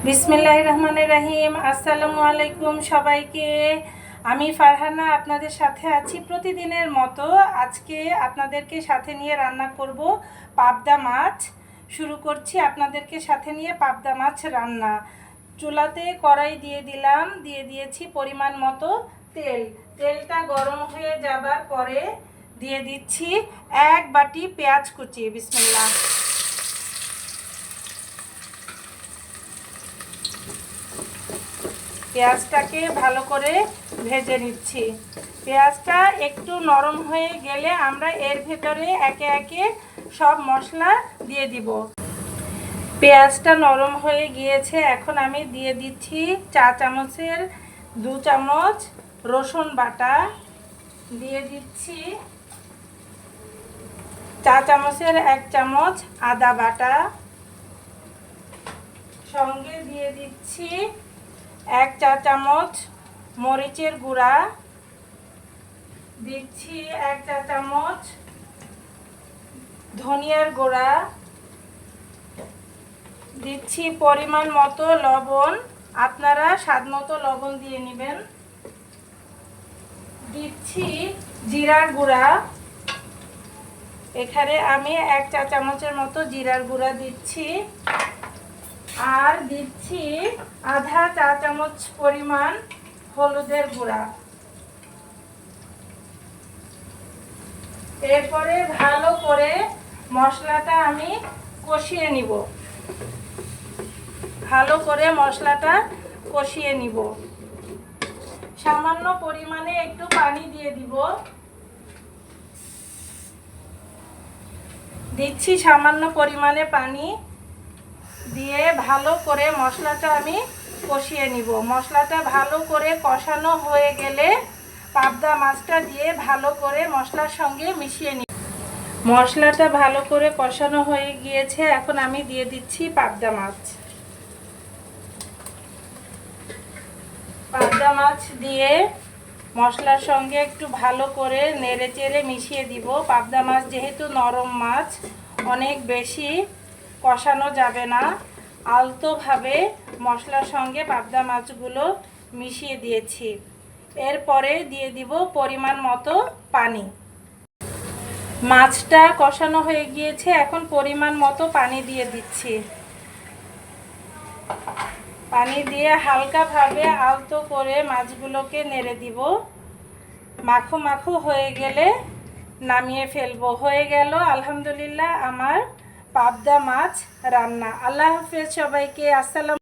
বিসমিল্লাহির রহমানির রহিম। আসসালামু আলাইকুম সবাইকে। আমি ফারহানা আপনাদের সাথে আছি প্রতিদিনের মতো। আজকে আপনাদেরকে সাথে নিয়ে রান্না করব পাবদা মাছ। শুরু করছি আপনাদেরকে সাথে নিয়ে পাবদা মাছ রান্না। চুলাতে কড়াই দিয়ে দিলাম, দিয়ে দিয়েছি পরিমাণ মতো তেল। তেলটা গরম হয়ে যাবার পরে দিয়ে দিচ্ছি 1 বাটি পেঁয়াজ কুচি। বিসমিল্লাহ। পেঁয়াজটাকে ভালো করে ভেজে নিচ্ছি। পেঁয়াজটা একটু নরম হয়ে গেলে আমরা এর ভেতরে একে একে সব মশলা দিয়ে দিব। পেঁয়াজটা নরম হয়ে গিয়েছে, এখন আমি দিয়ে দিচ্ছি চা চামচের 2 চামচ রসুন বাটা, দিয়ে দিচ্ছি চা চামচের 1 চামচ আদা বাটা, সঙ্গে দিয়ে দিচ্ছি 1 চা চামচ মরিচের গুঁড়া, দিচ্ছি 1 চা চামচ ধনিয়ার গুঁড়া, দিচ্ছি পরিমাণ মতো লবণ, আপনারা স্বাদ মতো লবণ দিয়ে নেবেন। দিচ্ছি জিরার গুঁড়া, এখানে আমি 1 চা চামচের মতো জিরার গুঁড়া দিচ্ছি। আর দিচ্ছি আধা চা চামচ পরিমাণ হলুদের গুঁড়া। এরপরে ভালো করে মশলাটা আমি কষিয়ে নিব। ভালো করে মশলাটা কষিয়ে নিব। সামান্য পরিমাণে একটু পানি দিয়ে দিব। দিচ্ছি সামান্য পরিমাণে পানি দিয়ে ভালো করে মশলাটা আমি কষিয়ে নিব। মশলাটা ভালো করে কষানো হয়ে গেলে পাবদা মাছটা দিয়ে ভালো করে মশলার সঙ্গে মিশিয়ে নিব। মশলাটা ভালো করে কষানো হয়ে গিয়েছে, এখন আমি দিয়ে দিচ্ছি পাবদা মাছ। পাবদা মাছ দিয়ে মশলার সঙ্গে একটু ভালো করে নেড়ে চেড়ে মিশিয়ে দিব। পাবদা মাছ যেহেতু নরম মাছ, অনেক বেশি কষানো যাবে না। আলতোভাবে মশলার সঙ্গে পাবদা মাছগুলো মিশিয়ে দিয়েছি। এরপরে দিয়ে দিব পরিমাণ মতো পানি। মাছটা কষানো হয়ে গিয়েছে, এখন পরিমাণ মতো পানি দিয়ে দিচ্ছি। পানি দিয়ে হালকাভাবে আলতো করে মাছগুলোকে নেড়ে দিব। মাখো মাখো হয়ে গেলে নামিয়ে ফেলবো। হয়ে গেল আলহামদুলিল্লাহ আমার পাবদা মাছ রান্না। আল্লাহ হাফেজ সবাইকে। আসসালাম।